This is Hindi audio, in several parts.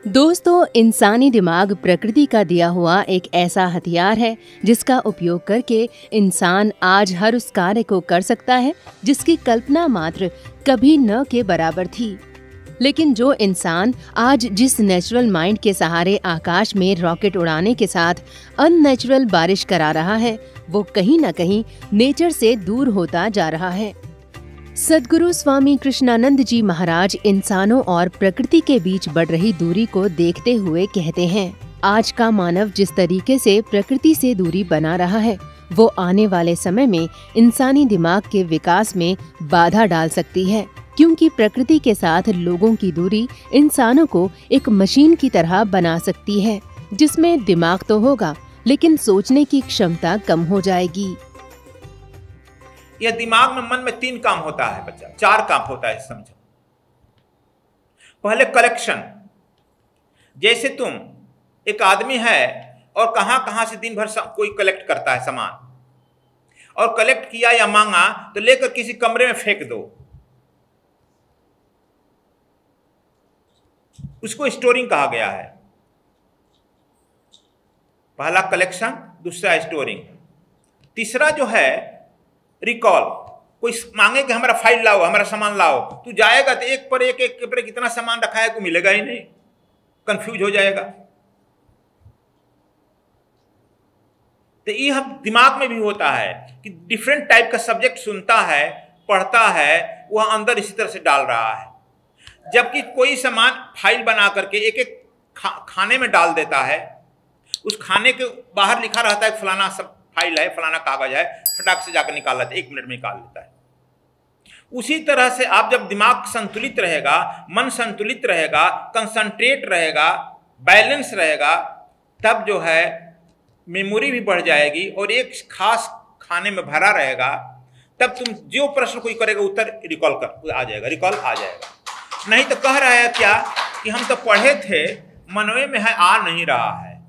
दोस्तों, इंसानी दिमाग प्रकृति का दिया हुआ एक ऐसा हथियार है जिसका उपयोग करके इंसान आज हर उस कार्य को कर सकता है जिसकी कल्पना मात्र कभी न के बराबर थी। लेकिन जो इंसान आज जिस नेचुरल माइंड के सहारे आकाश में रॉकेट उड़ाने के साथ अननेचुरल बारिश करा रहा है, वो कहीं न कहीं नेचर से दूर होता जा रहा है। सद्गुरु स्वामी कृष्णानंद जी महाराज इंसानों और प्रकृति के बीच बढ़ रही दूरी को देखते हुए कहते हैं, आज का मानव जिस तरीके से प्रकृति से दूरी बना रहा है, वो आने वाले समय में इंसानी दिमाग के विकास में बाधा डाल सकती है, क्योंकि प्रकृति के साथ लोगों की दूरी इंसानों को एक मशीन की तरह बना सकती है, जिसमें दिमाग तो होगा लेकिन सोचने की क्षमता कम हो जाएगी। यह दिमाग में मन में 3 काम होता है बच्चा, 4 काम होता है, समझो। पहले कलेक्शन, जैसे तुम एक आदमी है और कहां से दिन भर कोई कलेक्ट करता है सामान, और कलेक्ट किया या मांगा तो लेकर किसी कमरे में फेंक दो, उसको स्टोरिंग कहा गया है। पहला कलेक्शन, दूसरा स्टोरिंग, तीसरा जो है रिकॉल। कोई मांगे कि हमारा फाइल लाओ, हमारा सामान लाओ, तू जाएगा तो एक पर एक कितना सामान रखा है को मिलेगा ही नहीं, कंफ्यूज हो जाएगा। तो ये हम दिमाग में भी होता है कि डिफरेंट टाइप का सब्जेक्ट सुनता है, पढ़ता है, वह अंदर इसी तरह से डाल रहा है। जबकि कोई सामान फाइल बना करके एक एक खाने में डाल देता है, उस खाने के बाहर लिखा रहता है फलाना सब फाइल है, फलाना कागज है, फटाक से जाकर निकाल लेता है, 1 मिनट में निकाल लेता है। उसी तरह से आप जब दिमाग संतुलित रहेगा, मन संतुलित रहेगा, कंसंट्रेट रहेगा, बैलेंस रहेगा, तब जो है मेमोरी भी बढ़ जाएगी और एक खास खाने में भरा रहेगा। तब तुम जो प्रश्न कोई करेगा उत्तर रिकॉल आ जाएगा। नहीं तो कह रहा है क्या कि हम तो पढ़े थे, मनवे में है, आ नहीं रहा है,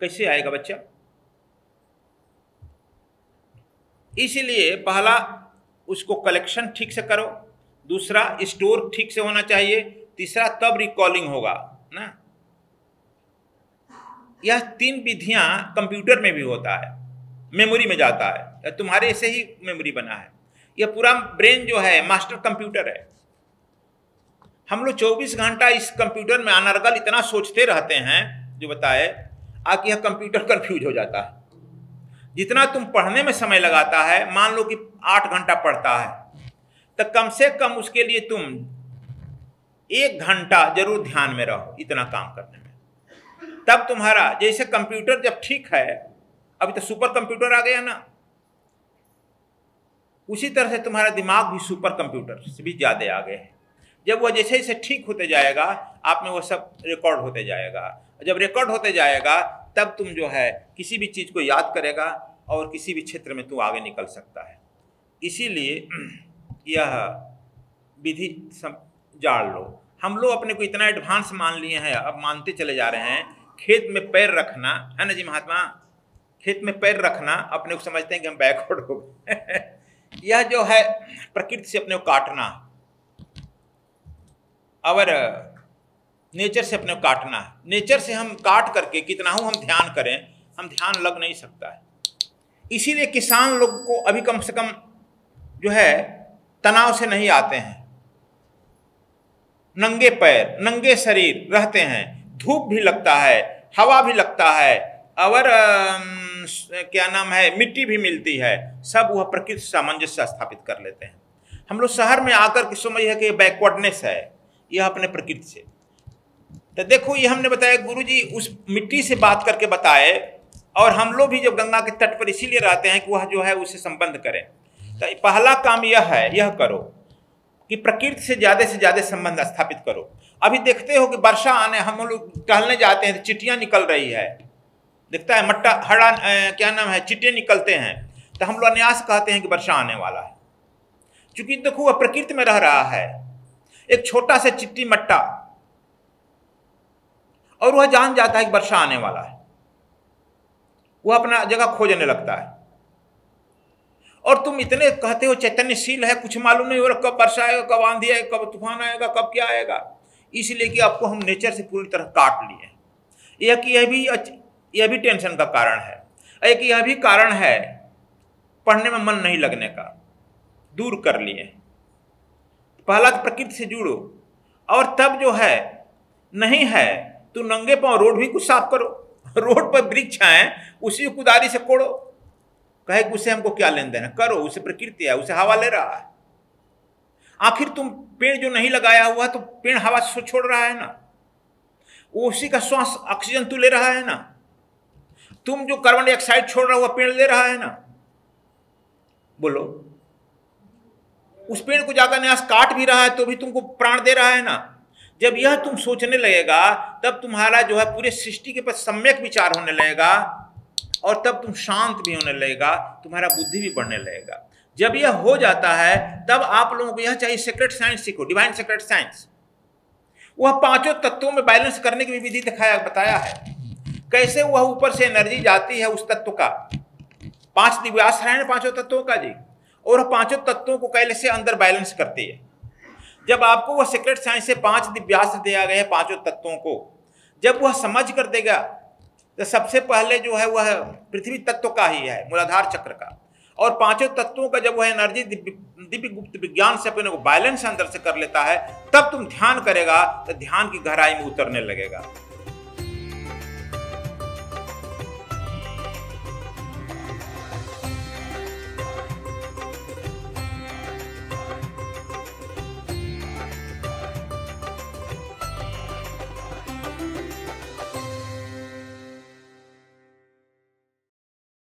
कैसे आएगा बच्चा? इसीलिए पहला उसको कलेक्शन ठीक से करो, दूसरा स्टोर ठीक से होना चाहिए, तीसरा तब रिकॉलिंग होगा ना। यह 3 विधियां कंप्यूटर में भी होता है, मेमोरी में जाता है, तुम्हारे से ही मेमोरी बना है। यह पूरा ब्रेन जो है मास्टर कंप्यूटर है। हम लोग 24 घंटा इस कंप्यूटर में अनर्गल इतना सोचते रहते हैं, जो बताए आकि यह कंप्यूटर कंफ्यूज हो जाता है। जितना तुम पढ़ने में समय लगाता है, मान लो कि 8 घंटा पढ़ता है, तो कम से कम उसके लिए तुम 1 घंटा जरूर ध्यान में रहो, इतना काम करने में। तब तुम्हारा जैसे कंप्यूटर जब ठीक है, अभी तो सुपर कंप्यूटर आ गया ना, उसी तरह से तुम्हारा दिमाग भी सुपर कंप्यूटर से भी ज़्यादा आगे है। जब वह जैसे जैसे ठीक होते जाएगा, आप में वो सब रिकॉर्ड होते जाएगा। जब रिकॉर्ड होते जाएगा तब तुम जो है किसी भी चीज़ को याद करेगा और किसी भी क्षेत्र में तू आगे निकल सकता है। इसीलिए यह विधि सब जान लो। हम लोग अपने को इतना एडवांस मान लिए हैं, अब मानते चले जा रहे हैं। खेत में पैर रखना है ना जी महात्मा, खेत में पैर रखना, अपने को समझते हैं कि हम बैकवर्ड हो गए। यह जो है प्रकृति से अपने को काटना और नेचर से अपने को काटना है। नेचर से हम काट करके कितना हम ध्यान करें, हम ध्यान लग नहीं सकता है। इसीलिए किसान लोग को अभी कम से कम जो है तनाव से नहीं आते हैं। नंगे पैर, नंगे शरीर रहते हैं, धूप भी लगता है, हवा भी लगता है, और क्या नाम है, मिट्टी भी मिलती है, सब वह प्रकृति से सामंजस्य स्थापित कर लेते हैं। हम लोग शहर में आकर के समझ है कि बैकवर्डनेस है, यह अपने प्रकृति से। तो देखो, ये हमने बताया, गुरुजी उस मिट्टी से बात करके बताए, और हम लोग भी जब गंगा के तट पर इसीलिए रहते हैं कि वह जो है उससे संबंध करें। तो पहला काम यह है, यह करो कि प्रकृति से ज़्यादा संबंध स्थापित करो। अभी देखते हो कि वर्षा आने, हम लोग टहलने जाते हैं तो चिट्टियाँ निकल रही है, दिखता है मट्टा हरा क्या नाम है, चिट्टे निकलते हैं, तो हम लोग अन्यास कहते हैं कि वर्षा आने वाला है। चूंकि देखो वह प्रकृति में रह रहा है, एक छोटा सा चिट्टी मट्टा, और वह जान जाता है कि वर्षा आने वाला है, वह अपना जगह खोजने लगता है। और तुम इतने कहते हो चैतन्यशील है, कुछ मालूम नहीं हो रहा कब वर्षा आएगा, कब आंधी आएगा, कब तूफान आएगा, कब क्या आएगा। इसलिए कि आपको हम नेचर से पूरी तरह काट लिए। यह भी टेंशन का कारण है। एक यह भी कारण है पढ़ने में मन नहीं लगने का, दूर कर लिए। पहला तो प्रकृति से जुड़ो, और तब जो है नहीं है तो नंगे पांव रोड भी कुछ साफ करो। रोड पर वृक्ष हैं, उसी को कुदारी से कोड़ो। कहे कि उससे हमको क्या लेन देन है, करो, उसे प्रकृति है, उसे हवा ले रहा है। आखिर तुम पेड़ जो नहीं लगाया हुआ तो पेड़ हवा छोड़ रहा है ना, वो उसी का श्वास ऑक्सीजन तू ले रहा है ना। तुम जो कार्बन डाइऑक्साइड छोड़ रहा हुआ पेड़ ले रहा है ना। बोलो, उस पेड़ को जाकर न्यास काट भी रहा है तो भी तुमको प्राण दे रहा है ना। जब यह तुम सोचने लगेगा तब तुम्हारा जो है पूरे सृष्टि के प्रति सम्यक विचार होने लगेगा, और तब तुम शांत भी होने लगेगा, तुम्हारा बुद्धि भी बढ़ने लगेगा। जब यह हो जाता है तब आप लोगों को यह चाहिए सीक्रेट साइंस सीखो, डिवाइन सीक्रेट साइंस। वह पांचों तत्वों में बैलेंस करने की भी विधि बताया है, कैसे वह ऊपर से एनर्जी जाती है उस तत्व का। 5 दिव्यास्त्र है ना पांचों तत्वों का जी, और पांचों तत्वों को कैसे अंदर बैलेंस करती है। जब आपको वह सीक्रेट साइंस से 5 दिव्यास्त्र दिया गया है पांचों तत्वों को, जब वह समझ कर देगा तो सबसे पहले जो है वह पृथ्वी तत्व का ही है, मूलाधार चक्र का, और पांचों तत्वों का जब वह एनर्जी दिव्य गुप्त विज्ञान से अपने को बैलेंस अंदर से कर लेता है, तब तुम ध्यान करेगा तो ध्यान की गहराई में उतरने लगेगा।